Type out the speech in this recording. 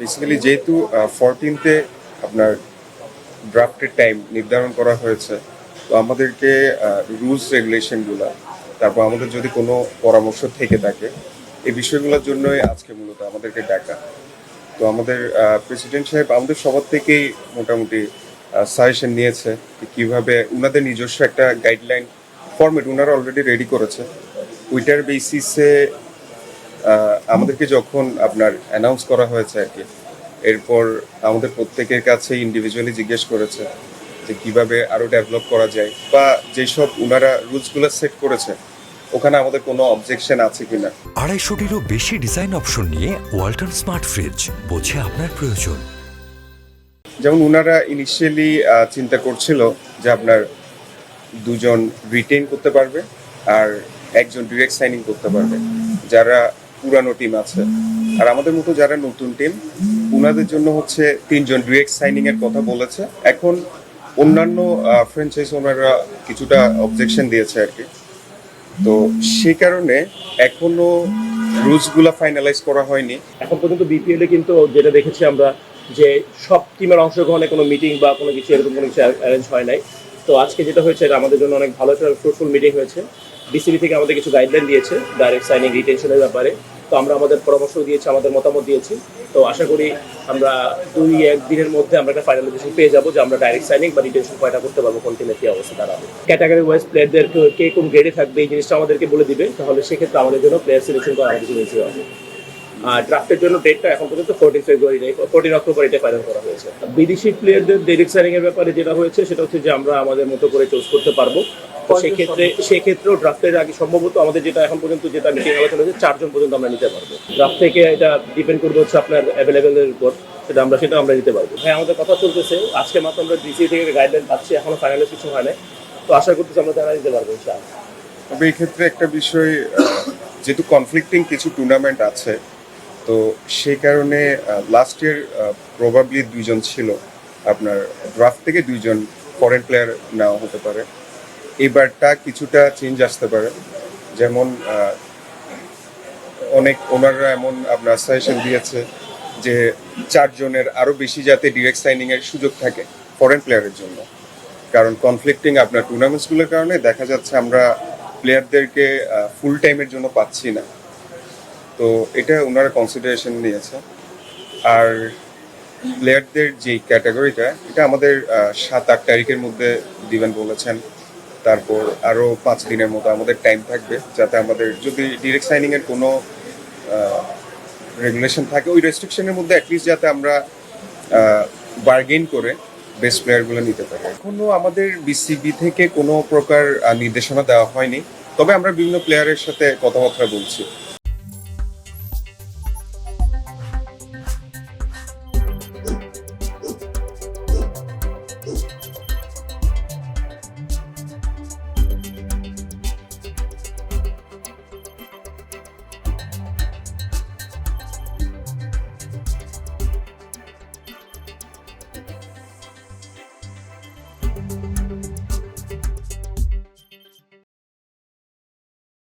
Basically যেহেতু 14তে আপনার ড্রাফটের time নির্ধারণ করা হয়েছে, তো আমাদেরকে রুলস রেগুলেশনগুলো, তারপর আমাদের যদি কোনো পরামর্শ থেকে থাকে এই বিষয়গুলোর জন্যই আজকে মূলত আমাদেরকে ডাকা। তো আমাদের প্রেসিডেন্ট সাহেব আমাদের সবার থেকেই মোটামুটি সাজেশন নিয়েছে যে কীভাবে ওনাদের নিজস্ব একটা গাইডলাইন ফরম্যাট ওনারা অলরেডি রেডি করেছে। ওইটার বেসিসে আমাদেরকে যখন আপনার অ্যানাউন্স করা হয়েছে আর কি, এরপর আমাদের প্রত্যেকের কাছে ইন্ডিভিজুয়ালি জিজ্ঞেস করেছে যে কিভাবে আরো ডেভেলপ করা যায় বা যেসব ওনারা রুলসগুলো সেট করেছে ওখানে আমাদের কোনো অবজেকশন আছে কিনা। 250-টিরও বেশি ডিজাইন অপশন নিয়ে ওয়ালটন স্মার্ট ফ্রিজ, বোঝে আপনার প্রয়োজন। যেমন ওনারা ইনিশিয়ালি চিন্তা করছিল যে আপনার দুজন রিটেইন করতে পারবে আর একজন ডিরেক্ট সাইনিং করতে পারবে যারা পুরানো টিম আছে, আর আমাদের মতো যারা নতুন টিম ওনাদের জন্য হচ্ছে 3জন ডিরেক্ট সাইনিং এর কথা বলেছে। এখন অন্যান্য ফ্র্যাঞ্চাইজ ওনারা কিছুটা অবজেকশন দিয়েছে আর কি, তো সেই কারণে এখনো রুলসগুলো ফাইনালাইজ করা হয়নি। এখন পর্যন্ত বিপিএল এ কিন্তু যেটা দেখেছি আমরা যে সব টিমের অংশগ্রহণে কোনো মিটিং বা কোনো কিছু এরকম কোনো কিছু অ্যারেঞ্জ হয় নাই। তো আজকে যেটা হয়েছে এটা আমাদের জন্য অনেক ভালো একটা ফ্রুটফুল মিটিং হয়েছে। ডিসিবি থেকে আমাদের কিছু গাইডলাইন দিয়েছে ডাইরেক্ট সাইনিং রিটেনশনের ব্যাপারে, তো আমরা আমাদের পরামর্শ দিয়েছি, আমাদের মতামত দিয়েছি। তো আশা করি আমরা 2-1 দিনের মধ্যে আমরা একটা ফাইনালাইজেশন পেয়ে যাবো যে আমরা ডাইরেক্ট সাইনিং বা রিটেনশন কয়টা করতে পারবো, কোন টিমের কি অবস্থা দাঁড়াবে, ক্যাটাগরি ওয়াইজ প্লেয়ারদের কে কোন গ্রেডে থাকবে এই জিনিসটা আমাদেরকে বলে দিবে। তাহলে সেক্ষেত্রে আমাদের জন্য প্লেয়ার সিলেকশন করা আমাদের জন্য ইজি হবে। আর ড্রাফটের জন্য ডেটটা এখন পর্যন্ত 14 অক্টোবর এটা ফাইনাল করা হয়েছে। বিদেশি প্লেয়ারদের ডাইরেক্ট সাইনিং এর ব্যাপারে যেটা হয়েছে সেটা হচ্ছে যে আমরা আমাদের মতো করে চুজ করতে পারবো। তো সেক্ষেত্রেও ড্রাফটের আগে সম্ভবত আমাদের যেটা এখন পর্যন্ত যেটা মিটিং আলোচনা হয়েছে 4জন পর্যন্ত আমরা নিতে পারবো। ড্রাফট থেকে এটা ডিপেন্ড করবে হচ্ছে আপনার অ্যাভেলেবেলের উপর, সেটা আমরা নিতে পারবো। হ্যাঁ, আমাদের কথা চলতেছে, আজকে মাত্র আমরা ডিসি থেকে গাইডলাইন পাচ্ছি, এখনো ফাইনালাইজ কিছু হয় না। তো আশা করতেছি আমরা তারা নিতে পারবো ইনশাআল্লাহ। তবে এই ক্ষেত্রে একটা বিষয়, যেহেতু কনফ্লিক্টিং কিছু টুর্নামেন্ট আছে, তো সেই কারণে লাস্ট ইয়ার প্রবাবলি 2জন ছিল আপনার ড্রাফট থেকে 2জন ফরেন প্লেয়ার নেওয়া হতে পারে। এবারটা কিছুটা চেঞ্জ আসতে পারে, যেমন অনেক ওনাররা এমন আপনার সাজেশন দিয়েছে যে 4জনের আরও বেশি যাতে ডিরেক্ট সাইনিং এর সুযোগ থাকে ফরেন প্লেয়ারের জন্য, কারণ কনফ্লিক্টিং আপনার টুর্নামেন্টসগুলোর কারণে দেখা যাচ্ছে আমরা প্লেয়ারদেরকে ফুল টাইমের জন্য পাচ্ছি না। তো এটা ওনারা কনসিডারেশন নিয়েছে। আর প্লেয়ারদের যে ক্যাটাগরিটা এটা আমাদের 7-8 তারিখের মধ্যে দিবেন বলেছেন। তারপর আরও 5 দিনের মতো আমাদের টাইম থাকবে যাতে আমাদের যদি ডিরেক্ট সাইনিংয়ের কোনো রেগুলেশন থাকে ওই রেস্ট্রিকশনের মধ্যে অ্যাটলিস্ট যাতে আমরা বার্গেন করে বেস্ট প্লেয়ারগুলো নিতে পারি। এখনও আমাদের বিসিবি থেকে কোনো প্রকার নির্দেশনা দেওয়া হয়নি, তবে আমরা বিভিন্ন প্লেয়ারের সাথে কথাবার্তা বলছি।